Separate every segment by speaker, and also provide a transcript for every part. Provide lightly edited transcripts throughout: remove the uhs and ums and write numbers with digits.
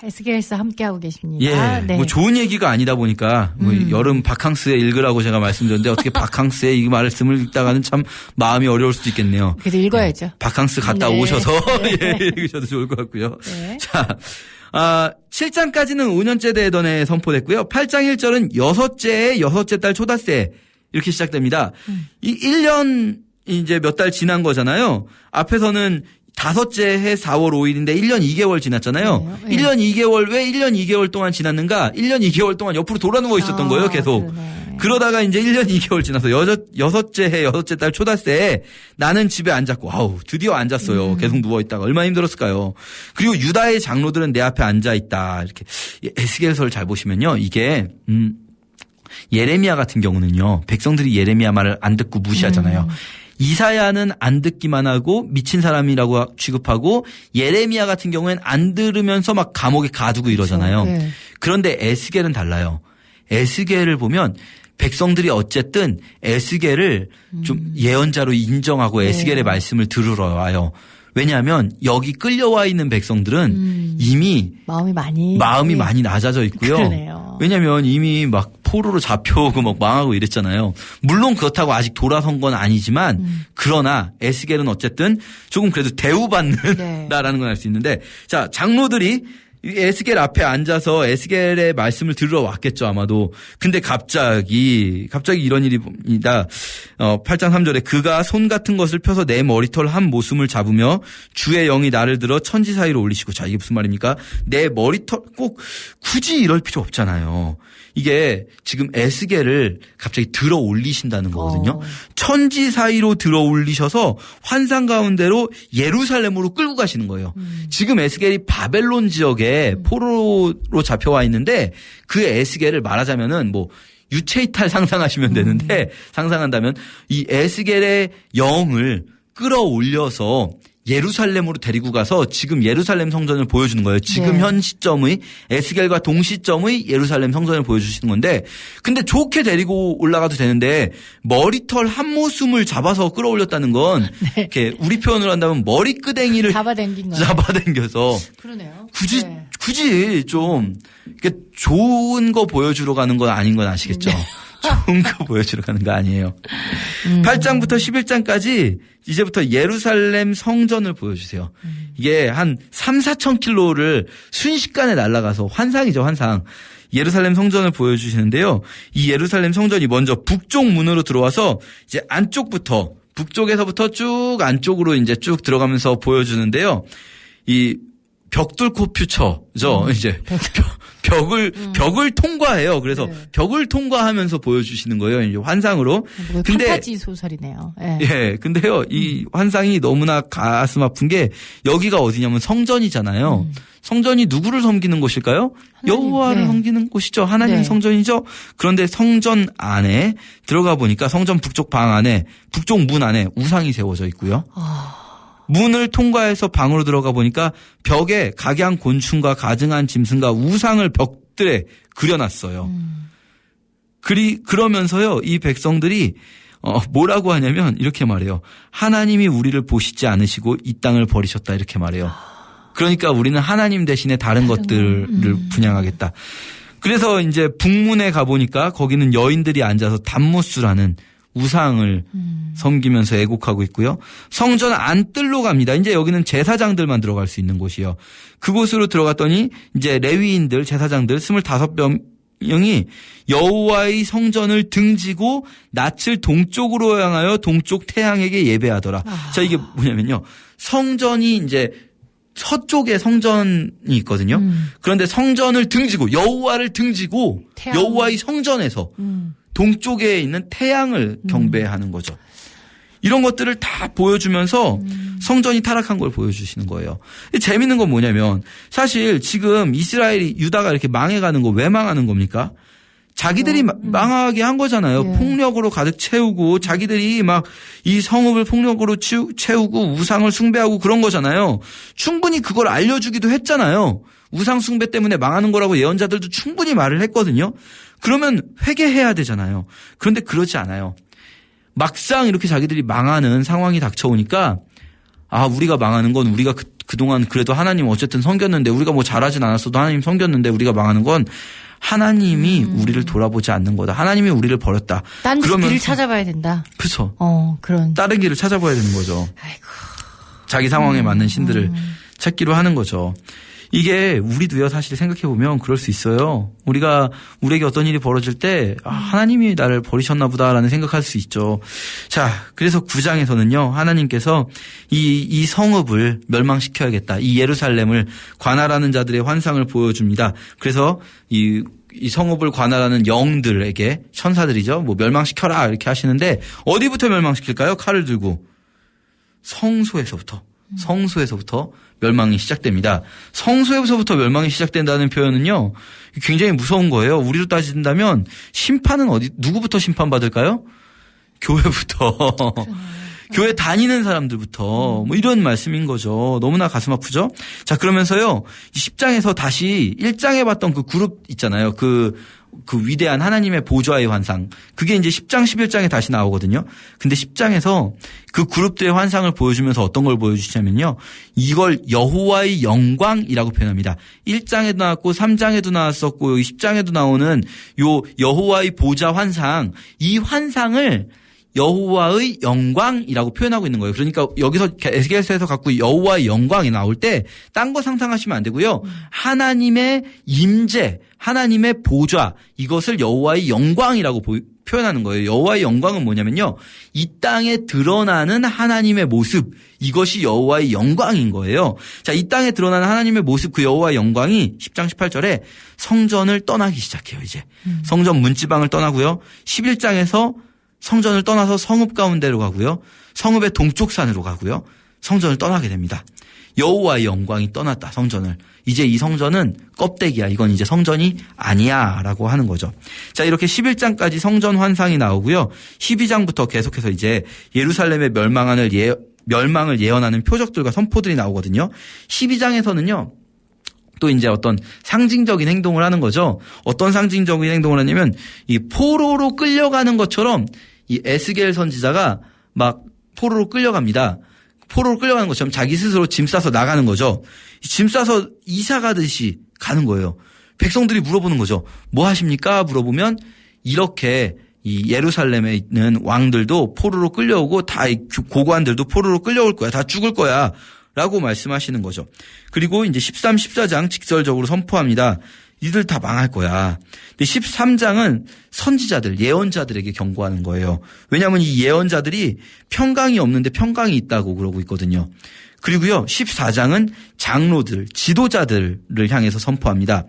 Speaker 1: 에스겔에서 함께하고 계십니다.
Speaker 2: 예,
Speaker 1: 네.
Speaker 2: 뭐 좋은 얘기가 아니다 보니까 뭐 여름 바캉스에 읽으라고 제가 말씀드렸는데 어떻게 바캉스에 이 말씀을 읽다가는 참 마음이 어려울 수도 있겠네요.
Speaker 1: 그래도 읽어야죠.
Speaker 2: 예, 바캉스 갔다
Speaker 1: 네.
Speaker 2: 오셔서
Speaker 1: 네.
Speaker 2: 예, 읽으셔도 좋을 것 같고요.
Speaker 1: 네.
Speaker 2: 자, 7장까지는 5년째 대전에 선포됐고요. 8장 1절은 여섯째 달 초닷새 이렇게 시작됩니다. 이 1년 이제 몇 달 지난 거잖아요. 앞에서는 5째 해 4월 5일인데 1년 2개월 지났잖아요.
Speaker 1: 네.
Speaker 2: 1년 2개월 왜 1년 2개월 동안 지났는가? 1년 2개월 동안 옆으로 돌아 누워 있었던 거예요, 계속.
Speaker 1: 그러네.
Speaker 2: 그러다가 이제 1년 2개월 지나서 여섯째 해 여섯째 달 초닷새에 나는 집에 앉았고 아우 드디어 앉았어요. 계속 누워 있다가 얼마나 힘들었을까요? 그리고 유다의 장로들은 내 앞에 앉아 있다. 이렇게 에스겔서를 잘 보시면요. 이게 예레미야 같은 경우는요. 백성들이 예레미야 말을 안 듣고 무시하잖아요. 이사야는 안 듣기만 하고 미친 사람이라고 취급하고 예레미야 같은 경우에는 안 들으면서 막 감옥에 가두고 이러잖아요.
Speaker 1: 그렇죠. 네.
Speaker 2: 그런데 에스겔은 달라요. 에스겔을 보면 백성들이 어쨌든 에스겔을 좀 예언자로 인정하고 에스겔의 말씀을 들으러 와요. 왜냐하면 여기 끌려와 있는 백성들은 이미 마음이 많이 낮아져 있고요.
Speaker 1: 그러네요.
Speaker 2: 왜냐하면 이미 막 포로로 잡혀오고 막 망하고 이랬잖아요. 물론 그렇다고 아직 돌아선 건 아니지만 그러나 에스겔은 어쨌든 조금 그래도 대우받는다라는 걸 알 수 있는데 자 장로들이 에스겔 앞에 앉아서 에스겔의 말씀을 들으러 왔겠죠, 아마도. 근데 갑자기 이런 일입니다. 8장 3절에 그가 손 같은 것을 펴서 내 머리털 한 모숨을 잡으며 주의 영이 나를 들어 천지 사이로 올리시고 자, 이게 무슨 말입니까? 내 머리털 꼭 굳이 이럴 필요 없잖아요. 이게 지금 에스겔을 갑자기 들어 올리신다는 거거든요. 천지 사이로 들어 올리셔서 환상 가운데로 예루살렘으로 끌고 가시는 거예요. 지금 에스겔이 바벨론 지역에 포로로 잡혀와 있는데 그 에스겔을 말하자면은 뭐 유체이탈 상상하시면 되는데 상상한다면 이 에스겔의 영을 끌어올려서 예루살렘으로 데리고 가서 지금 예루살렘 성전을 보여주는 거예요. 지금 현 시점의 에스겔과 동시점의 예루살렘 성전을 보여주시는 건데 근데 좋게 데리고 올라가도 되는데 머리털 한 모숨을 잡아서 끌어올렸다는 건 이렇게 우리 표현으로 한다면 머리끄댕이를 잡아당겨서
Speaker 1: 그러네요.
Speaker 2: 굳이 좀 이렇게 좋은 거 보여주러 가는 건 아닌 건 아시겠죠? 좋은 거 보여주러 가는 거 아니에요. 8장부터 11장까지 이제부터 예루살렘 성전을 보여주세요. 이게 한 3, 4천 킬로를 순식간에 날아가서 환상이죠, 환상. 예루살렘 성전을 보여주시는데요. 이 예루살렘 성전이 먼저 북쪽 문으로 들어와서 이제 안쪽부터 북쪽에서부터 쭉 안쪽으로 이제 쭉 들어가면서 보여주는데요. 이 벽 뚫고 퓨처죠. 이제 벽을 통과해요. 그래서 벽을 통과하면서 보여주시는 거예요. 이제 환상으로.
Speaker 1: 근데 판타지 소설이네요.
Speaker 2: 예. 근데요, 이 환상이 너무나 가슴 아픈 게 여기가 어디냐면 성전이잖아요. 성전이 누구를 섬기는 곳일까요? 여호와를 섬기는 곳이죠. 하나님 성전이죠. 그런데 성전 안에 들어가 보니까 성전 북쪽 방 안에 북쪽 문 안에 우상이 세워져 있고요. 문을 통과해서 방으로 들어가 보니까 벽에 각양 곤충과 가증한 짐승과 우상을 벽들에 그려놨어요. 그러면서요, 이 백성들이 뭐라고 하냐면 이렇게 말해요. 하나님이 우리를 보시지 않으시고 이 땅을 버리셨다 이렇게 말해요. 그러니까 우리는 하나님 대신에 다른 것들을 분양하겠다. 그래서 이제 북문에 가보니까 거기는 여인들이 앉아서 단무스라는 우상을 섬기면서 애곡하고 있고요. 성전 안뜰로 갑니다. 이제 여기는 제사장들만 들어갈 수 있는 곳이에요. 그곳으로 들어갔더니 이제 레위인들, 제사장들 25명이 여호와의 성전을 등지고 낯을 동쪽으로 향하여 동쪽 태양에게 예배하더라. 자, 이게 뭐냐면요. 성전이 이제 서쪽에 성전이 있거든요. 그런데 성전을 등지고 여호와를 등지고 여호와의 성전에서 동쪽에 있는 태양을 경배하는 거죠. 이런 것들을 다 보여주면서 성전이 타락한 걸 보여주시는 거예요. 재밌는 건 뭐냐면 사실 지금 이스라엘이 유다가 이렇게 망해가는 거 왜 망하는 겁니까? 자기들이 망하게 한 거잖아요. 폭력으로 가득 채우고 자기들이 막 이 성읍을 폭력으로 채우고 우상을 숭배하고 그런 거잖아요. 충분히 그걸 알려주기도 했잖아요. 우상 숭배 때문에 망하는 거라고 예언자들도 충분히 말을 했거든요. 그러면 회개해야 되잖아요. 그런데 그러지 않아요. 막상 이렇게 자기들이 망하는 상황이 닥쳐오니까 우리가 망하는 건 우리가 그동안 그래도 하나님 어쨌든 섬겼는데 우리가 뭐 잘하진 않았어도 하나님 섬겼는데 우리가 망하는 건 하나님이 우리를 돌아보지 않는 거다. 하나님이 우리를 버렸다.
Speaker 1: 딴 길을 찾아봐야 된다.
Speaker 2: 그렇죠.
Speaker 1: 그런.
Speaker 2: 다른 길을 찾아봐야 되는 거죠.
Speaker 1: 아이고.
Speaker 2: 자기 상황에 맞는 신들을 찾기로 하는 거죠. 이게 우리도요 사실 생각해보면 그럴 수 있어요. 우리에게 어떤 일이 벌어질 때 하나님이 나를 버리셨나 보다라는 생각할 수 있죠. 자, 그래서 9장에서는요 하나님께서 이 성읍을 멸망시켜야겠다. 이 예루살렘을 관할하는 자들의 환상을 보여줍니다. 그래서 이 성읍을 관할하는 영들에게 천사들이죠. 뭐 멸망시켜라 이렇게 하시는데 어디부터 멸망시킬까요? 칼을 들고 성소에서부터 멸망이 시작됩니다. 성소에서부터 멸망이 시작된다는 표현은요, 굉장히 무서운 거예요. 우리로 따진다면 심판은 누구부터 심판받을까요? 교회부터. 교회 다니는 사람들부터 뭐 이런 말씀인 거죠. 너무나 가슴 아프죠? 자, 그러면서요, 10장에서 다시 1장에 봤던 그 그룹 있잖아요. 그 위대한 하나님의 보좌의 환상. 그게 이제 10장, 11장에 다시 나오거든요. 근데 10장에서 그 그룹들의 환상을 보여주면서 어떤 걸 보여주시냐면요. 이걸 여호와의 영광이라고 표현합니다. 1장에도 나왔고 3장에도 나왔었고 여기 10장에도 나오는 요 여호와의 보좌 환상. 이 환상을 여호와의 영광이라고 표현하고 있는 거예요. 그러니까 여기서 에스겔서에서 갖고 여호와의 영광이 나올 때 딴 거 상상하시면 안 되고요. 하나님의 임재, 하나님의 보좌, 이것을 여호와의 영광이라고 표현하는 거예요. 여호와의 영광은 뭐냐면요. 이 땅에 드러나는 하나님의 모습, 이것이 여호와의 영광인 거예요. 자, 이 땅에 드러나는 하나님의 모습, 그 여호와의 영광이 10장 18절에 성전을 떠나기 시작해요. 이제 성전 문지방을 떠나고요. 11장에서 성전을 떠나서 성읍 가운데로 가고요. 성읍의 동쪽 산으로 가고요. 성전을 떠나게 됩니다. 여호와의 영광이 떠났다. 성전을. 이제 이 성전은 껍데기야. 이건 이제 성전이 아니야 라고 하는 거죠. 자, 이렇게 11장까지 성전 환상이 나오고요. 12장부터 계속해서 이제 예루살렘의 멸망을 예언하는 표적들과 선포들이 나오거든요. 12장에서는요. 또 이제 어떤 상징적인 행동을 하는 거죠. 어떤 상징적인 행동을 하냐면 이 포로로 끌려가는 것처럼 이 에스겔 선지자가 막 포로로 끌려갑니다. 포로로 끌려가는 것처럼 자기 스스로 짐 싸서 나가는 거죠. 짐 싸서 이사 가듯이 가는 거예요. 백성들이 물어보는 거죠. 뭐 하십니까? 물어보면 이렇게 이 예루살렘에 있는 왕들도 포로로 끌려오고 다 고관들도 포로로 끌려올 거야. 다 죽을 거야. 라고 말씀하시는 거죠. 그리고 이제 13, 14장 직설적으로 선포합니다. 이들 다 망할 거야. 근데 13장은 선지자들, 예언자들에게 경고하는 거예요. 왜냐하면 이 예언자들이 평강이 없는데 평강이 있다고 그러고 있거든요. 그리고요, 14장은 장로들, 지도자들을 향해서 선포합니다.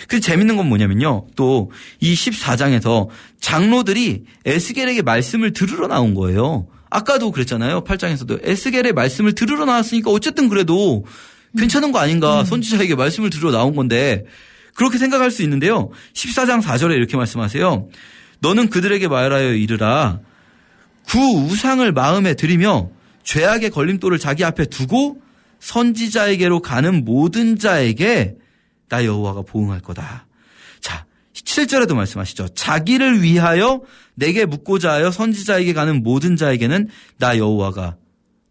Speaker 2: 그래서 재밌는 건 뭐냐면요. 또 이 14장에서 장로들이 에스겔에게 말씀을 들으러 나온 거예요. 아까도 그랬잖아요. 8장에서도 에스겔의 말씀을 들으러 나왔으니까 어쨌든 그래도 괜찮은 거 아닌가. 선지자에게 말씀을 들으러 나온 건데 그렇게 생각할 수 있는데요. 14장 4절에 이렇게 말씀하세요. 너는 그들에게 말하여 이르라. 그 우상을 마음에 들이며 죄악의 걸림돌을 자기 앞에 두고 선지자에게로 가는 모든 자에게 나 여호와가 보응할 거다. 자, 7절에도 말씀하시죠. 자기를 위하여 내게 묻고자 하여 선지자에게 가는 모든 자에게는 나 여호와가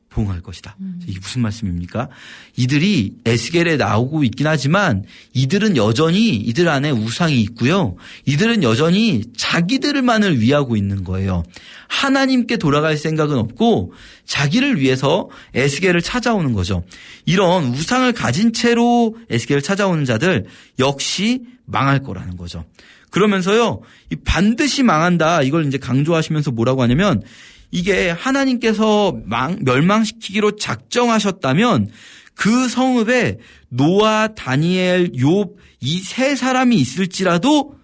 Speaker 2: 보응할 것이다. 이게 무슨 말씀입니까? 이들이 에스겔에 나오고 있긴 하지만 이들은 여전히 이들 안에 우상이 있고요. 이들은 여전히 자기들만을 위하고 있는 거예요. 하나님께 돌아갈 생각은 없고 자기를 위해서 에스겔을 찾아오는 거죠. 이런 우상을 가진 채로 에스겔을 찾아오는 자들 역시 망할 거라는 거죠. 그러면서요, 반드시 망한다. 이걸 이제 강조하시면서 뭐라고 하냐면 이게 하나님께서 멸망시키기로 작정하셨다면 그 성읍에 노아, 다니엘, 욥 이 세 사람이 있을지라도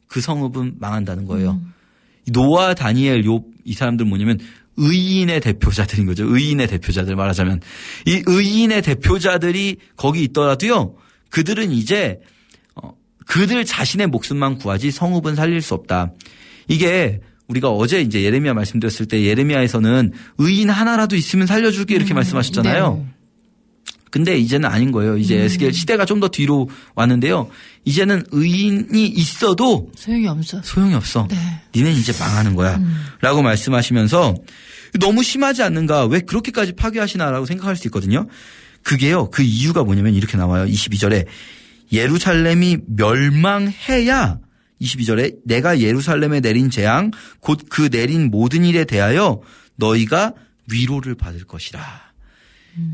Speaker 2: 그 성읍은 망한다는 거예요. 노아, 다니엘, 욥 이 사람들 뭐냐면 의인의 대표자들인 거죠. 의인의 대표자들 말하자면 이 의인의 대표자들이 거기 있더라도요. 그들은 이제 그들 자신의 목숨만 구하지 성읍은 살릴 수 없다. 이게 우리가 어제 이제 예레미야 말씀드렸을 때 예레미야에서는 의인 하나라도 있으면 살려줄게 이렇게 말씀하셨잖아요. 네. 근데 이제는 아닌 거예요. 이제 에스겔 시대가 좀 더 뒤로 왔는데요. 이제는 의인이 있어도
Speaker 1: 소용이 없어.
Speaker 2: 네. 니네 이제 망하는 거야. 라고 말씀하시면서 너무 심하지 않는가? 왜 그렇게까지 파괴하시나라고 생각할 수 있거든요. 그게요. 그 이유가 뭐냐면 이렇게 나와요. 22절에 예루살렘이 멸망해야 22절에 내가 예루살렘에 내린 재앙 곧 그 내린 모든 일에 대하여 너희가 위로를 받을 것이라.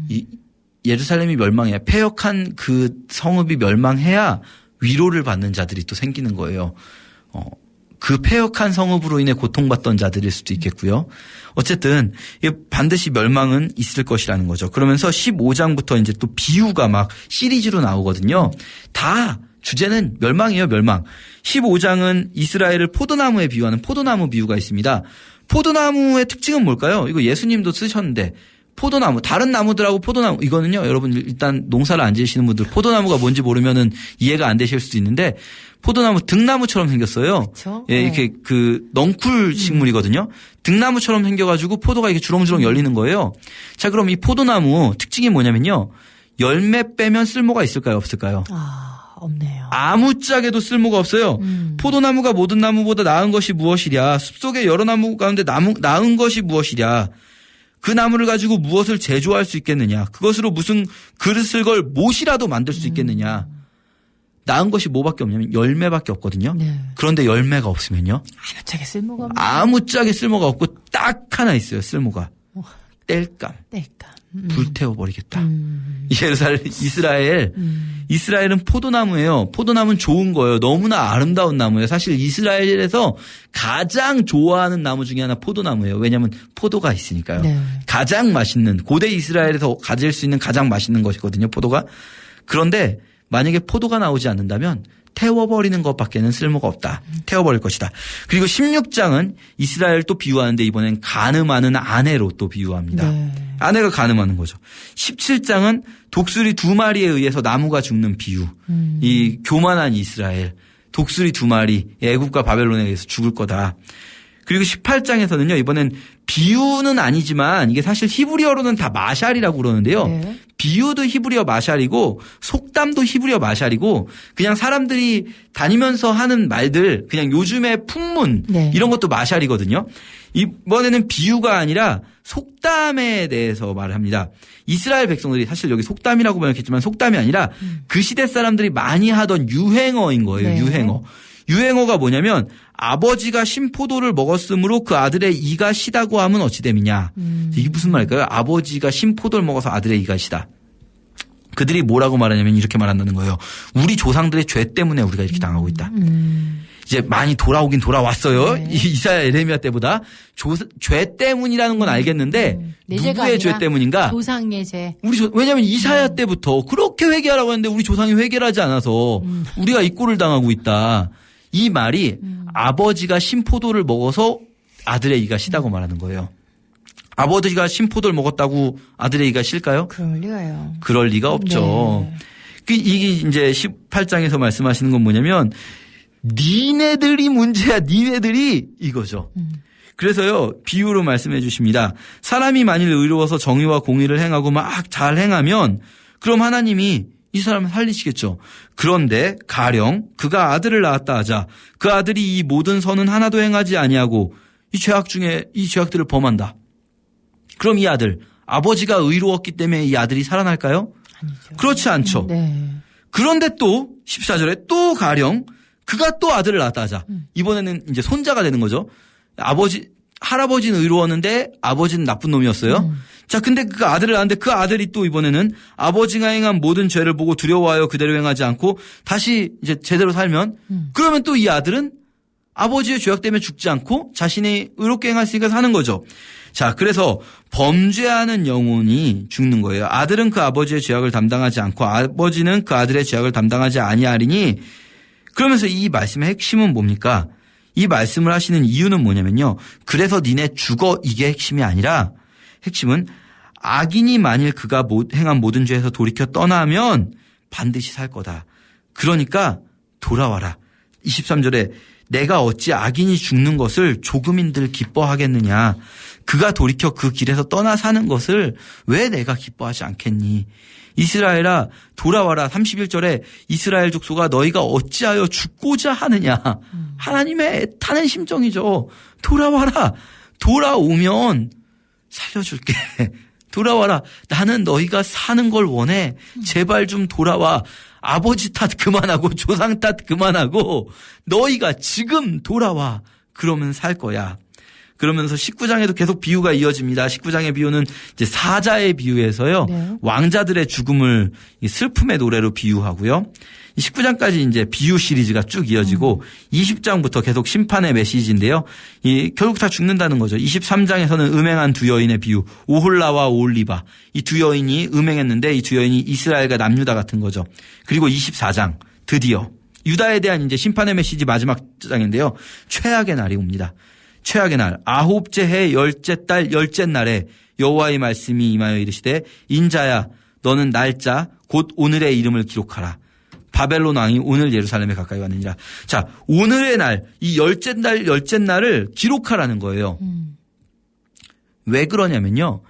Speaker 2: 이 예루살렘이 멸망해야 패역한 그 성읍이 멸망해야 위로를 받는 자들이 또 생기는 거예요. 그 패역한 성읍으로 인해 고통받던 자들일 수도 있겠고요. 어쨌든 반드시 멸망은 있을 것이라는 거죠. 그러면서 15장부터 이제 또 비유가 막 시리즈로 나오거든요. 다 주제는 멸망이에요, 멸망. 15장은 이스라엘을 포도나무에 비유하는 포도나무 비유가 있습니다. 포도나무의 특징은 뭘까요? 이거 예수님도 쓰셨는데 포도나무, 다른 나무들하고 포도나무, 이거는요, 여러분 일단 농사를 안 지으시는 분들 포도나무가 뭔지 모르면은 이해가 안 되실 수도 있는데 포도나무 등나무처럼 생겼어요.
Speaker 1: 그렇죠?
Speaker 2: 예, 이렇게 그 넝쿨 식물이거든요. 등나무처럼 생겨가지고 포도가 이렇게 주렁주렁 열리는 거예요. 자, 그럼 이 포도나무 특징이 뭐냐면요. 열매 빼면 쓸모가 있을까요? 없을까요?
Speaker 1: 없네요.
Speaker 2: 아무짝에도 쓸모가 없어요. 포도나무가 모든 나무보다 나은 것이 무엇이랴. 숲속의 여러 나무 가운데 나은 것이 무엇이랴. 그 나무를 가지고 무엇을 제조할 수 있겠느냐. 그것으로 무슨 그릇을 걸 못이라도 만들 수 있겠느냐. 나은 것이 뭐밖에 없냐면 열매밖에 없거든요.
Speaker 1: 네.
Speaker 2: 그런데 열매가 없으면요.
Speaker 1: 아무짝에 쓸모가 없네요.
Speaker 2: 아무짝에 쓸모가 없고 딱 하나 있어요. 쓸모가. 땔감.
Speaker 1: 땔감.
Speaker 2: 불태워버리겠다. 이스라엘은 포도나무예요. 포도나무는 좋은 거예요. 너무나 아름다운 나무예요. 사실 이스라엘에서 가장 좋아하는 나무 중에 하나 포도나무예요. 왜냐하면 포도가 있으니까요.
Speaker 1: 네.
Speaker 2: 가장 맛있는, 고대 이스라엘에서 가질 수 있는 가장 맛있는 것이거든요. 포도가. 그런데 만약에 포도가 나오지 않는다면 태워버리는 것밖에는 쓸모가 없다. 태워버릴 것이다. 그리고 16장은 이스라엘 또 비유하는데 이번엔 간음하는 아내로 또 비유합니다.
Speaker 1: 네.
Speaker 2: 아내가 간음하는 거죠. 17장은 독수리 2마리에 의해서 나무가 죽는 비유. 이 교만한 이스라엘. 독수리 2마리 애굽과 바벨론에 의해서 죽을 거다. 그리고 18장에서는요. 이번엔 비유는 아니지만 이게 사실 히브리어로는 다 마샬이라고 그러는데요.
Speaker 1: 네.
Speaker 2: 비유도 히브리어 마샬이고 속담도 히브리어 마샬이고 그냥 사람들이 다니면서 하는 말들 그냥 요즘의 풍문
Speaker 1: 네.
Speaker 2: 이런 것도 마샬이거든요. 이번에는 비유가 아니라 속담에 대해서 말을 합니다. 이스라엘 백성들이 사실 여기 속담이라고 번역했지만 속담이 아니라 그 시대 사람들이 많이 하던 유행어인 거예요.
Speaker 1: 네.
Speaker 2: 유행어가 뭐냐면 아버지가 신포도를 먹었으므로 그 아들의 이가 시다고 하면 어찌 됨이냐. 이게 무슨 말일까요? 아버지가 신포도를 먹어서 아들의 이가 시다. 그들이 뭐라고 말하냐면 이렇게 말한다는 거예요. 우리 조상들의 죄 때문에 우리가 이렇게 당하고 있다. 이제 많이 돌아오긴 돌아왔어요.
Speaker 1: 네.
Speaker 2: 이사야 에레미야 때보다. 죄 때문이라는 건 알겠는데 누구의 죄 때문인가?
Speaker 1: 조상의 죄.
Speaker 2: 왜냐하면 이사야 때부터 그렇게 회개하라고 했는데 우리 조상이 회개를 하지 않아서 우리가 이 꼴을 당하고 있다. 이 말이 아버지가 신포도를 먹어서 아들의 이가 시다고 말하는 거예요. 아버지가 신포도를 먹었다고 아들의 이가 실까요?
Speaker 1: 그럴 리가요.
Speaker 2: 그럴 리가 없죠.
Speaker 1: 네.
Speaker 2: 이게 이제 18장에서 말씀하시는 건 뭐냐면 니네들이 문제야. 니네들이 이거죠. 그래서요. 비유로 말씀해 주십니다. 사람이 만일 의로워서 정의와 공의를 행하고 막 잘 행하면 그럼 하나님이 이 사람을 살리시겠죠. 그런데 가령 그가 아들을 낳았다 하자. 그 아들이 이 모든 선은 하나도 행하지 아니하고 이 죄악 중에 이 죄악들을 범한다. 그럼 이 아들 아버지가 의로웠기 때문에 이 아들이 살아날까요?
Speaker 1: 아니죠.
Speaker 2: 그렇지 않죠.
Speaker 1: 네.
Speaker 2: 그런데 또 14절에 또 가령 그가 또 아들을 낳았다 하자. 이번에는 이제 손자가 되는 거죠. 할아버지는 의로웠는데 아버지는 나쁜 놈이었어요. 자, 근데 그 아들을 낳았는데 그 아들이 또 이번에는 아버지가 행한 모든 죄를 보고 두려워하여 그대로 행하지 않고 다시 이제 제대로 살면 그러면 또 이 아들은 아버지의 죄악 때문에 죽지 않고 자신이 의롭게 행했으니까 사는 거죠. 자, 그래서 범죄하는 영혼이 죽는 거예요. 아들은 그 아버지의 죄악을 담당하지 않고 아버지는 그 아들의 죄악을 담당하지 아니하리니 그러면서 이 말씀의 핵심은 뭡니까? 이 말씀을 하시는 이유는 뭐냐면요. 그래서 니네 죽어 이게 핵심이 아니라 핵심은 악인이 만일 그가 행한 모든 죄에서 돌이켜 떠나면 반드시 살 거다. 그러니까 돌아와라. 23절에 내가 어찌 악인이 죽는 것을 조금인들 기뻐하겠느냐. 그가 돌이켜 그 길에서 떠나 사는 것을 왜 내가 기뻐하지 않겠니. 이스라엘아 돌아와라. 31절에 이스라엘 족속아 너희가 어찌하여 죽고자 하느냐. 하나님의 애타는 심정이죠. 돌아와라. 돌아오면 살려줄게. 돌아와라. 나는 너희가 사는 걸 원해. 제발 좀 돌아와. 아버지 탓 그만하고 조상 탓 그만하고 너희가 지금 돌아와. 그러면 살 거야. 그러면서 19장에도 계속 비유가 이어집니다. 19장의 비유는 이제 사자의 비유에서요.
Speaker 1: 네.
Speaker 2: 왕자들의 죽음을 슬픔의 노래로 비유하고요. 19장까지 이제 비유 시리즈가 쭉 이어지고 20장부터 계속 심판의 메시지인데요. 결국 다 죽는다는 거죠. 23장에서는 음행한 두 여인의 비유, 오홀라와 오홀리바. 이 두 여인이 음행했는데 이 두 여인이 이스라엘과 남유다 같은 거죠. 그리고 24장 드디어 유다에 대한 이제 심판의 메시지 마지막 장인데요. 최악의 날이 옵니다. 최악의 날, 아홉째 해 열째 달 열째 날에 여호와의 말씀이 임하여 이르시되 인자야 너는 날짜 곧 오늘의 이름을 기록하라. 바벨론 왕이 오늘 예루살렘에 가까이 왔느니라. 자, 오늘의 날, 이 열째 날 열째 날을 기록하라는 거예요. 왜 그러냐면요.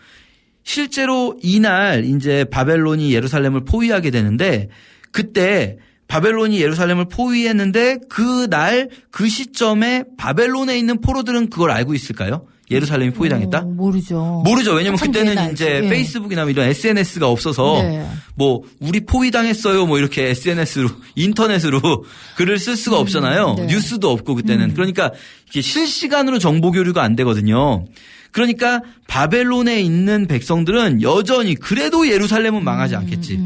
Speaker 2: 실제로 이날 이제 바벨론이 예루살렘을 포위하게 되는데 그때 바벨론이 예루살렘을 포위했는데 그날 그 시점에 바벨론에 있는 포로들은 그걸 알고 있을까요? 예루살렘이 포위당했다?
Speaker 1: 모르죠.
Speaker 2: 왜냐면 그때는 이제
Speaker 1: 네.
Speaker 2: 페이스북이나 이런 SNS가 없어서
Speaker 1: 네.
Speaker 2: 뭐 우리 포위당했어요 뭐 이렇게 SNS로 인터넷으로 글을 쓸 수가 없잖아요.
Speaker 1: 네.
Speaker 2: 뉴스도 없고 그때는. 그러니까 이게 실시간으로 정보 교류가 안 되거든요. 그러니까 바벨론에 있는 백성들은 여전히 그래도 예루살렘은 망하지 않겠지.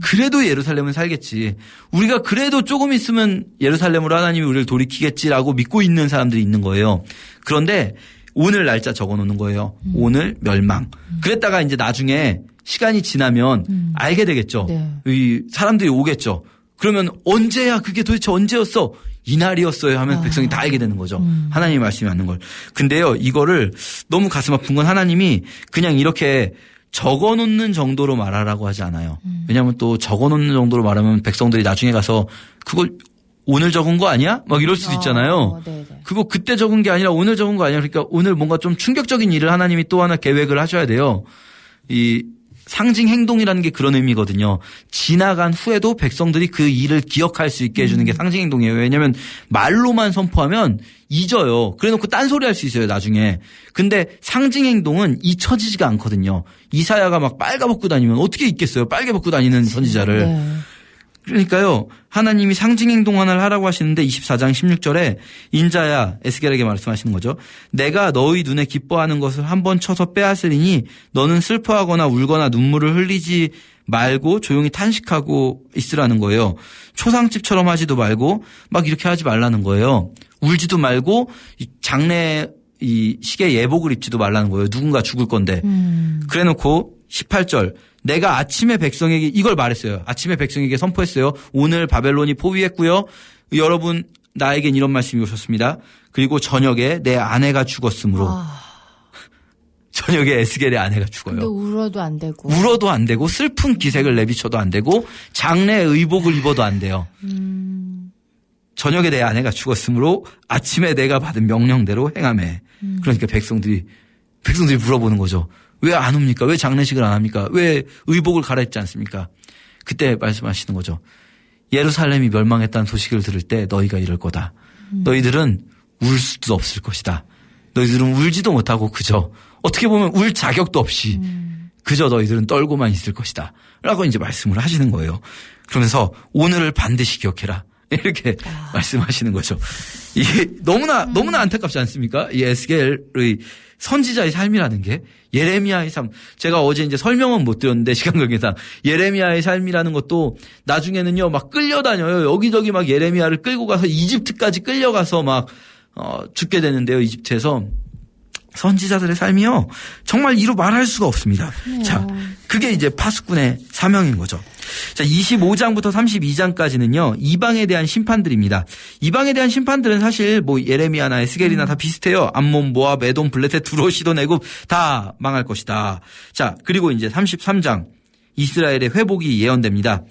Speaker 2: 그래도 예루살렘은 살겠지. 우리가 그래도 조금 있으면 예루살렘으로 하나님이 우리를 돌이키겠지라고 믿고 있는 사람들이 있는 거예요. 그런데 오늘 날짜 적어놓는 거예요. 오늘 멸망. 그랬다가 이제 나중에 시간이 지나면 알게 되겠죠.
Speaker 1: 네.
Speaker 2: 이 사람들이 오겠죠. 그러면 언제야? 그게 도대체 언제였어? 이날이었어요 하면 백성이 다 알게 되는 거죠. 하나님의 말씀이 맞는 걸. 근데요, 이거를 너무 가슴 아픈 건 하나님이 그냥 이렇게 적어놓는 정도로 말하라고 하지 않아요. 왜냐하면 또 적어놓는 정도로 말하면 백성들이 나중에 가서 그걸 오늘 적은 거 아니야? 막 이럴 수도 있잖아요. 그거 그때 적은 게 아니라 오늘 적은 거 아니야. 그러니까 오늘 뭔가 좀 충격적인 일을 하나님이 또 하나 계획을 하셔야 돼요. 이 상징 행동이라는 게 그런 의미거든요. 지나간 후에도 백성들이 그 일을 기억할 수 있게 해주는 게 상징 행동이에요. 왜냐하면 말로만 선포하면 잊어요. 그래놓고 딴소리 할 수 있어요, 나중에. 근데 상징 행동은 잊혀지지가 않거든요. 이사야가 막 빨개 벗고 다니면 어떻게 잊겠어요? 빨개 벗고 다니는 선지자를.
Speaker 1: 네.
Speaker 2: 그러니까요. 하나님이 상징 행동 하나를 하라고 하시는데 24장 16절에 인자야 에스겔에게 말씀하시는 거죠. 내가 너희 눈에 기뻐하는 것을 한번 쳐서 빼앗으리니 너는 슬퍼하거나 울거나 눈물을 흘리지 말고 조용히 탄식하고 있으라는 거예요. 초상집처럼 하지도 말고 막 이렇게 하지 말라는 거예요. 울지도 말고 장례 이 시계 예복을 입지도 말라는 거예요. 누군가 죽을 건데. 그래놓고 18절 내가 아침에 백성에게 이걸 말했어요. 아침에 백성에게 선포했어요. 오늘 바벨론이 포위했고요. 여러분 나에겐 이런 말씀이 오셨습니다. 그리고 저녁에 내 아내가 죽었으므로 저녁에 에스겔의 아내가 죽어요.
Speaker 1: 근데 울어도 안 되고.
Speaker 2: 울어도 안 되고 슬픈 기색을 내비쳐도 안 되고 장례 의복을 입어도 안 돼요. 저녁에 내 아내가 죽었으므로 아침에 내가 받은 명령대로 행하매. 그러니까 백성들이 물어보는 거죠. 왜 안 옵니까? 왜 장례식을 안 합니까? 왜 의복을 갈아입지 않습니까? 그때 말씀하시는 거죠. 예루살렘이 멸망했다는 소식을 들을 때 너희가 이럴 거다. 너희들은 울 수도 없을 것이다. 너희들은 울지도 못하고 그저 어떻게 보면 울 자격도 없이 그저 너희들은 떨고만 있을 것이다. 라고 이제 말씀을 하시는 거예요. 그러면서 오늘을 반드시 기억해라. 이렇게 말씀하시는 거죠. 이게 너무나 안타깝지 않습니까? 이 에스겔의 선지자의 삶이라는 게 예레미야의 삶. 제가 어제 이제 설명은 못 드렸는데 시간 관계상 예레미야의 삶이라는 것도 나중에는요 막 끌려다녀요. 여기저기 막 예레미야를 끌고 가서 이집트까지 끌려가서 막 죽게 되는데요. 이집트에서 선지자들의 삶이요 정말 이루 말할 수가 없습니다. 자, 그게 이제 파수꾼의 사명인 거죠. 자, 25장부터 32장까지는요 이방에 대한 심판들입니다. 이방에 대한 심판들은 사실 뭐 예레미야나 에스겔이나 다 비슷해요. 암몬, 모압, 에돔, 블레셋, 두로, 시돈, 애굽 다 망할 것이다. 자, 그리고 이제 33장 이스라엘의 회복이 예언됩니다.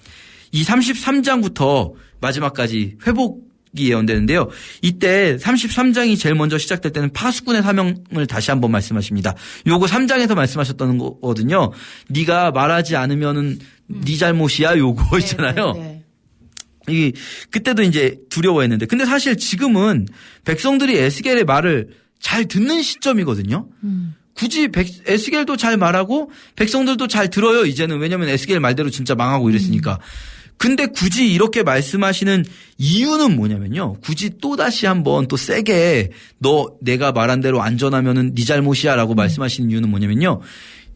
Speaker 2: 이 33장부터 마지막까지 회복이 예언되는데요. 이때 33장이 제일 먼저 시작될 때는 파수꾼의 사명을 다시 한번 말씀하십니다. 요거 3장에서 말씀하셨던 거거든요. 네가 말하지 않으면은 네 잘못이야 요거 있잖아요. 이 그때도 이제 두려워했는데 근데 사실 지금은 백성들이 에스겔의 말을 잘 듣는 시점이거든요. 굳이 에스겔도 잘 말하고 백성들도 잘 들어요. 이제는 왜냐하면 에스겔 말대로 진짜 망하고 이랬으니까. 근데 굳이 이렇게 말씀하시는 이유는 뭐냐면요. 굳이 또다시 한번 또 세게 너 내가 말한 대로 안전하면은 네 잘못이야라고 말씀하시는 이유는 뭐냐면요.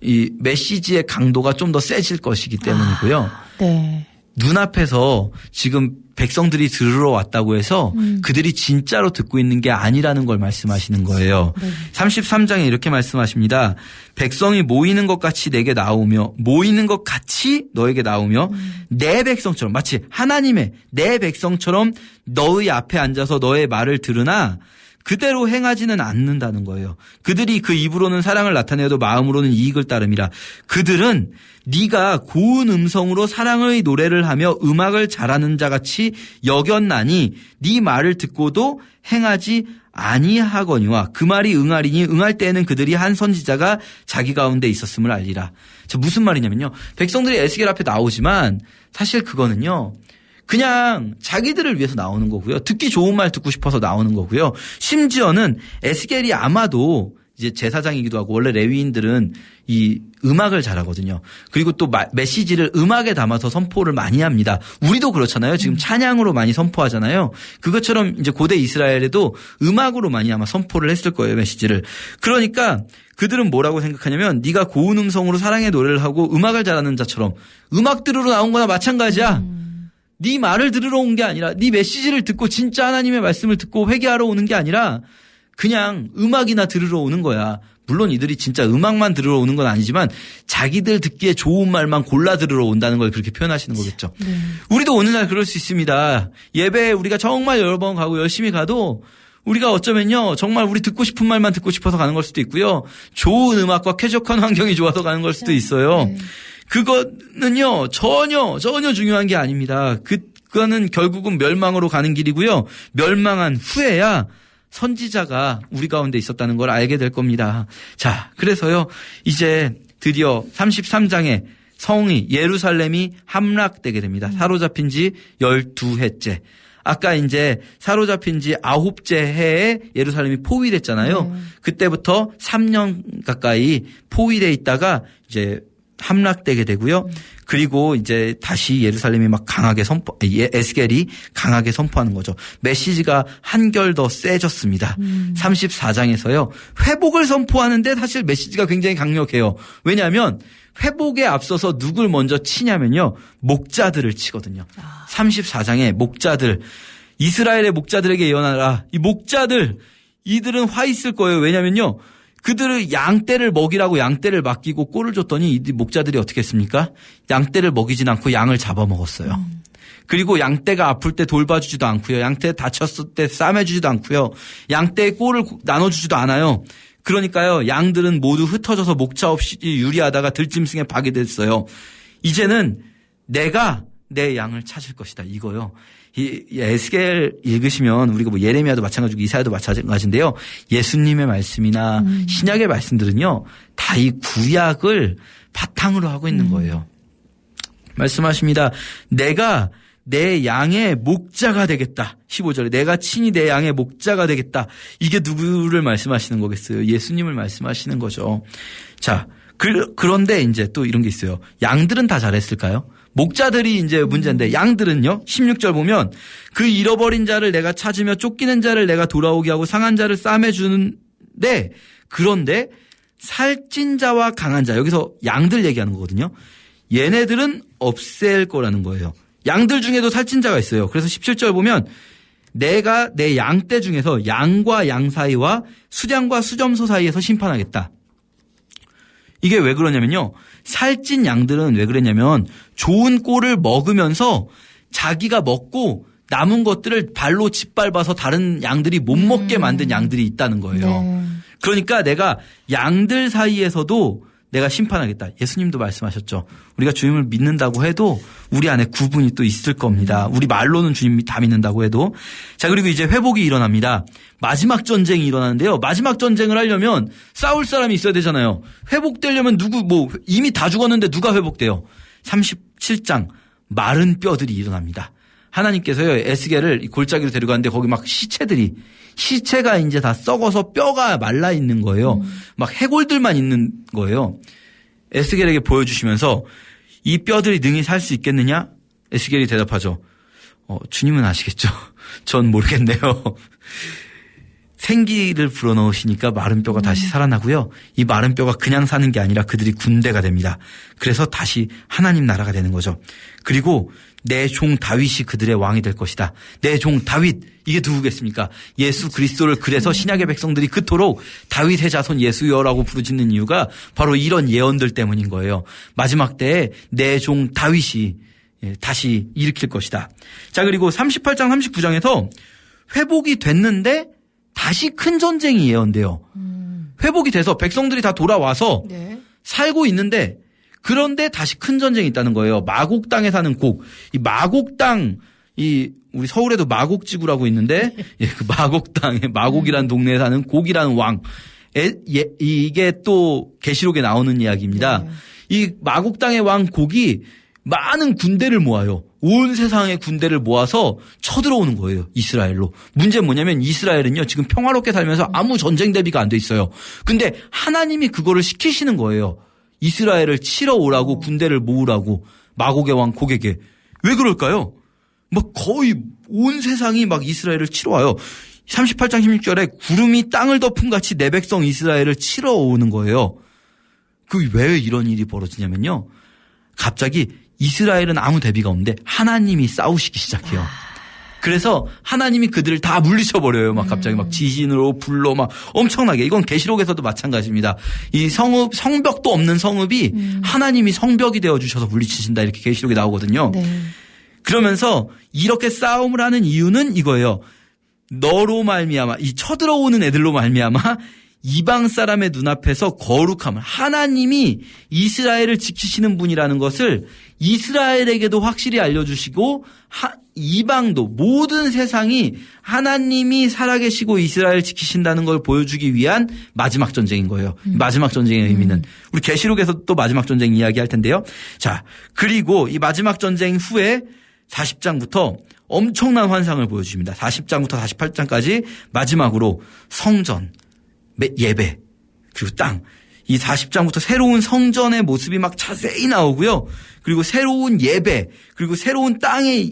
Speaker 2: 이 메시지의 강도가 좀 더 세질 것이기 때문이고요.
Speaker 1: 네.
Speaker 2: 눈앞에서 지금 백성들이 들으러 왔다고 해서 그들이 진짜로 듣고 있는 게 아니라는 걸 말씀하시는 거예요.
Speaker 1: 네.
Speaker 2: 33장에 이렇게 말씀하십니다. 백성이 모이는 것 같이 내게 나오며 모이는 것 같이 너에게 나오며 내 백성처럼 마치 하나님의 내 백성처럼 너의 앞에 앉아서 너의 말을 들으나 그대로 행하지는 않는다는 거예요. 그들이 그 입으로는 사랑을 나타내어도 마음으로는 이익을 따름이라. 그들은 네가 고운 음성으로 사랑의 노래를 하며 음악을 잘하는 자같이 여겼나니 네 말을 듣고도 행하지 아니하거니와 그 말이 응하리니 응할 때에는 그들이 한 선지자가 자기 가운데 있었음을 알리라. 자, 무슨 말이냐면요. 백성들이 에스겔 앞에 나오지만 사실 그거는요. 그냥 자기들을 위해서 나오는 거고요. 듣기 좋은 말 듣고 싶어서 나오는 거고요. 심지어는 에스겔이 아마도 이제 제사장이기도 하고 원래 레위인들은 이 음악을 잘하거든요. 그리고 또 메시지를 음악에 담아서 선포를 많이 합니다. 우리도 그렇잖아요. 지금 찬양으로 많이 선포하잖아요. 그것처럼 이제 고대 이스라엘에도 음악으로 많이 아마 선포를 했을 거예요. 메시지를. 그러니까 그들은 뭐라고 생각하냐면 네가 고운 음성으로 사랑의 노래를 하고 음악을 잘하는 자처럼 음악 들으러 나온 거나 마찬가지야. 네 말을 들으러 온 게 아니라 네 메시지를 듣고 진짜 하나님의 말씀을 듣고 회개하러 오는 게 아니라 그냥 음악이나 들으러 오는 거야. 물론 이들이 진짜 음악만 들으러 오는 건 아니지만 자기들 듣기에 좋은 말만 골라 들으러 온다는 걸 그렇게 표현하시는 거겠죠.
Speaker 1: 네.
Speaker 2: 우리도 오늘날 그럴 수 있습니다. 예배에 우리가 정말 여러 번 가고 열심히 가도 우리가 어쩌면요. 정말 우리 듣고 싶은 말만 듣고 싶어서 가는 걸 수도 있고요. 좋은 음악과 쾌적한 환경이 좋아서 가는 걸 수도 있어요.
Speaker 1: 네.
Speaker 2: 그거는요. 전혀 중요한 게 아닙니다. 그거는 결국은 멸망으로 가는 길이고요. 멸망한 후에야 선지자가 우리 가운데 있었다는 걸 알게 될 겁니다. 자, 그래서요. 이제 드디어 33장에 성이 예루살렘이 함락되게 됩니다. 사로잡힌 지 12해째. 아까 이제 사로잡힌 지 9째 해에 예루살렘이 포위됐잖아요. 그때부터 3년 가까이 포위돼 있다가 이제 함락되게 되고요. 그리고 이제 다시 예루살렘이 막 강하게 에스겔이 강하게 선포하는 거죠. 메시지가 한결 더 세졌습니다. 34장에서요. 회복을 선포하는데 사실 메시지가 굉장히 강력해요. 왜냐하면 회복에 앞서서 누굴 먼저 치냐면요. 목자들을 치거든요. 34장에 목자들, 이스라엘의 목자들에게 예언하라. 이 목자들, 이들은 화 있을 거예요. 왜냐면요. 그들을 양떼를 먹이라고 양떼를 맡기고 꼴을 줬더니 이 목자들이 어떻게 했습니까? 양떼를 먹이진 않고 양을 잡아먹었어요. 그리고 양떼가 아플 때 돌봐주지도 않고요. 양떼 다쳤을 때 싸매주지도 않고요. 양떼의 꼴을 나눠주지도 않아요. 그러니까요. 양들은 모두 흩어져서 목자 없이 유리하다가 들짐승에 파괴됐어요. 이제는 내가 내 양을 찾을 것이다. 이거요. 이 에스겔 읽으시면 우리가 뭐 예레미야도 마찬가지고 이사야도 마찬가지인데요. 예수님의 말씀이나 신약의 말씀들은요. 다 이 구약을 바탕으로 하고 있는 거예요. 말씀하십니다. 내가 내 양의 목자가 되겠다. 15절에 내가 친히 내 양의 목자가 되겠다. 이게 누구를 말씀하시는 거겠어요? 예수님을 말씀하시는 거죠. 자, 그런데 이제 또 이런 게 있어요. 양들은 다 잘했을까요? 목자들이 이제 문제인데 양들은요. 16절 보면 그 잃어버린 자를 내가 찾으며 쫓기는 자를 내가 돌아오게 하고 상한 자를 싸매주는데 그런데 살찐 자와 강한 자 여기서 양들 얘기하는 거거든요. 얘네들은 없앨 거라는 거예요. 양들 중에도 살찐 자가 있어요. 그래서 17절 보면 내가 내 양떼 중에서 양과 양 사이와 수장과 수점소 사이에서 심판하겠다. 이게 왜 그러냐면요. 살찐 양들은 왜 그랬냐면 좋은 꼴을 먹으면서 자기가 먹고 남은 것들을 발로 짓밟아서 다른 양들이 못 먹게 만든 양들이 있다는 거예요.
Speaker 1: 네.
Speaker 2: 그러니까 내가 양들 사이에서도 내가 심판하겠다. 예수님도 말씀하셨죠. 우리가 주님을 믿는다고 해도 우리 안에 구분이 또 있을 겁니다. 우리 말로는 주님 다 믿는다고 해도. 자, 그리고 이제 회복이 일어납니다. 마지막 전쟁이 일어나는데요. 마지막 전쟁을 하려면 싸울 사람이 있어야 되잖아요. 회복되려면 이미 다 죽었는데 누가 회복돼요? 37장 마른 뼈들이 일어납니다. 하나님께서요, 에스겔을 골짜기로 데려가는데 거기 막 시체가 이제 다 썩어서 뼈가 말라 있는 거예요. 막 해골들만 있는 거예요. 에스겔에게 보여주시면서 이 뼈들이 능히 살 수 있겠느냐? 에스겔이 대답하죠. 주님은 아시겠죠? 전 모르겠네요. 생기를 불어넣으시니까 마른 뼈가 다시 살아나고요. 이 마른 뼈가 그냥 사는 게 아니라 그들이 군대가 됩니다. 그래서 다시 하나님 나라가 되는 거죠. 그리고 내 종 다윗이 그들의 왕이 될 것이다. 내 종 다윗, 이게 누구겠습니까? 예수 그리스도를 그래서 신약의 백성들이 그토록 다윗의 자손 예수여라고 부르짖는 이유가 바로 이런 예언들 때문인 거예요. 마지막 때에 내 종 다윗이 다시 일으킬 것이다. 자, 그리고 38장 39장에서 회복이 됐는데 다시 큰 전쟁이 예언돼요. 회복이 돼서 백성들이 다 돌아와서
Speaker 1: 네.
Speaker 2: 살고 있는데 그런데 다시 큰 전쟁이 있다는 거예요. 마곡 땅에 사는 곡. 이 마곡 땅, 우리 서울에도 마곡지구라고 있는데 그 마곡 땅에 마곡이라는 동네에 사는 곡이라는 왕. 이게 또 계시록에 나오는 이야기입니다.
Speaker 1: 네.
Speaker 2: 이 마곡 땅의 왕 곡이 많은 군대를 모아요. 온 세상의 군대를 모아서 쳐들어오는 거예요. 이스라엘로. 문제는 뭐냐면 이스라엘은요, 지금 평화롭게 살면서 아무 전쟁 대비가 안 돼 있어요. 근데 하나님이 그거를 시키시는 거예요. 이스라엘을 치러 오라고, 군대를 모으라고, 마곡의 왕 곡에게. 왜 그럴까요? 막 거의 온 세상이 막 이스라엘을 치러 와요. 38장 16절에 구름이 땅을 덮은 같이 내 백성 이스라엘을 치러 오는 거예요. 왜 이런 일이 벌어지냐면요. 갑자기 이스라엘은 아무 대비가 없는데 하나님이 싸우시기 시작해요. 그래서 하나님이 그들을 다 물리쳐버려요. 막 갑자기 막 지진으로 불로 막 엄청나게. 이건 계시록에서도 마찬가지입니다. 이 성벽도 없는 성읍이 하나님이 성벽이 되어주셔서 물리치신다. 이렇게 계시록에 나오거든요.
Speaker 1: 네.
Speaker 2: 그러면서 이렇게 싸움을 하는 이유는 이거예요. 너로 말미암아, 이 쳐들어오는 애들로 말미암아 이방 사람의 눈앞에서 거룩함을, 하나님이 이스라엘을 지키시는 분이라는 것을 이스라엘에게도 확실히 알려주시고 이방도, 모든 세상이 하나님이 살아계시고 이스라엘 지키신다는 걸 보여주기 위한 마지막 전쟁인 거예요. 마지막 전쟁의 의미는 우리 계시록에서 또 마지막 전쟁 이야기할 텐데요. 자, 그리고 이 마지막 전쟁 후에 40장부터 엄청난 환상을 보여줍니다. 40장부터 48장까지 마지막으로 성전, 예배, 그리고 땅. 이 40장부터 새로운 성전의 모습이 막 자세히 나오고요. 그리고 새로운 예배, 그리고 새로운 땅의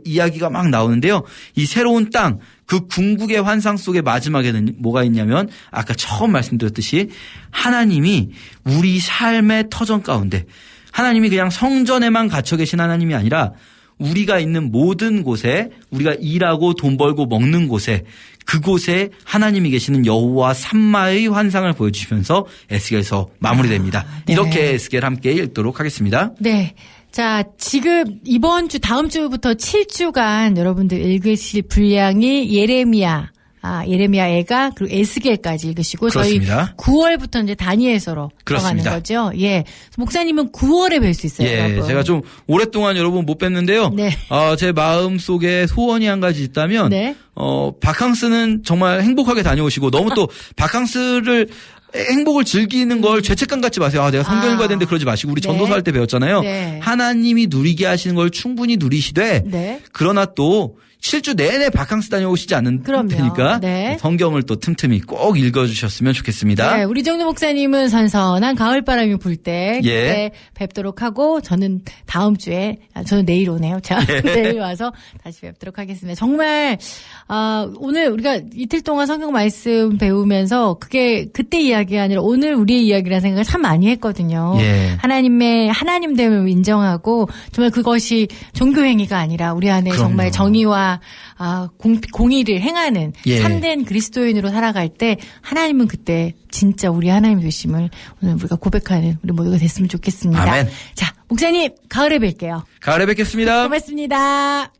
Speaker 2: 이야기가 막 나오는데요. 이 새로운 땅, 그 궁극의 환상 속의 마지막에는 뭐가 있냐면 아까 처음 말씀드렸듯이 하나님이 우리 삶의 터전 가운데, 하나님이 그냥 성전에만 갇혀 계신 하나님이 아니라 우리가 있는 모든 곳에, 우리가 일하고 돈 벌고 먹는 곳에, 그곳에 하나님이 계시는 여호와 삼마의 환상을 보여주시면서 에스겔서 마무리됩니다.
Speaker 1: 네.
Speaker 2: 이렇게 에스겔 함께 읽도록 하겠습니다.
Speaker 1: 네. 자, 지금 다음 주부터 7주간 여러분들 읽으실 분량이 예레미야 애가, 그리고 에스겔까지 읽으시고,
Speaker 2: 그렇습니다.
Speaker 1: 저희 9월부터 이제 다니엘서로 들어가는
Speaker 2: 그렇습니다.
Speaker 1: 거죠. 예. 목사님은 9월에 뵐 수 있어요.
Speaker 2: 예,
Speaker 1: 여러분.
Speaker 2: 제가 좀 오랫동안 여러분 못 뵀는데요.
Speaker 1: 네.
Speaker 2: 제 마음 속에 소원이 한 가지 있다면,
Speaker 1: 네.
Speaker 2: 바캉스는 정말 행복하게 다녀오시고, 너무 또 바캉스를 행복을 즐기는 걸 죄책감 갖지 마세요. 내가 성경 읽어야 되는데 그러지 마시고, 우리
Speaker 1: 네.
Speaker 2: 전도사 할 때 배웠잖아요.
Speaker 1: 네.
Speaker 2: 하나님이 누리게 하시는 걸 충분히 누리시되,
Speaker 1: 네.
Speaker 2: 그러나 또 7주 내내 바캉스 다녀오시지 않는
Speaker 1: 그럼요.
Speaker 2: 테니까
Speaker 1: 네.
Speaker 2: 성경을 또 틈틈이 꼭 읽어주셨으면 좋겠습니다.
Speaker 1: 네, 우리 정도 목사님은 선선한 가을바람이 불 때
Speaker 2: 예.
Speaker 1: 그때 뵙도록 하고, 저는 다음 주에, 저는 내일 오네요. 자,
Speaker 2: 예.
Speaker 1: 내일 와서 다시 뵙도록 하겠습니다. 정말 오늘 우리가 이틀 동안 성경 말씀 배우면서 그게 그때 이야기가 아니라 오늘 우리의 이야기라는 생각을 참 많이 했거든요.
Speaker 2: 예.
Speaker 1: 하나님됨을 인정하고, 정말 그것이 종교행위가 아니라 우리 안에
Speaker 2: 그럼요.
Speaker 1: 정말 정의와 공의를 행하는
Speaker 2: 예.
Speaker 1: 참된 그리스도인으로 살아갈 때 하나님은 그때 진짜 우리 하나님 되심을 오늘 우리가 고백하는 우리 모두가 됐으면 좋겠습니다.
Speaker 2: 아멘.
Speaker 1: 자, 목사님 가을에 뵐게요.
Speaker 2: 가을에 뵙겠습니다.
Speaker 1: 고맙습니다.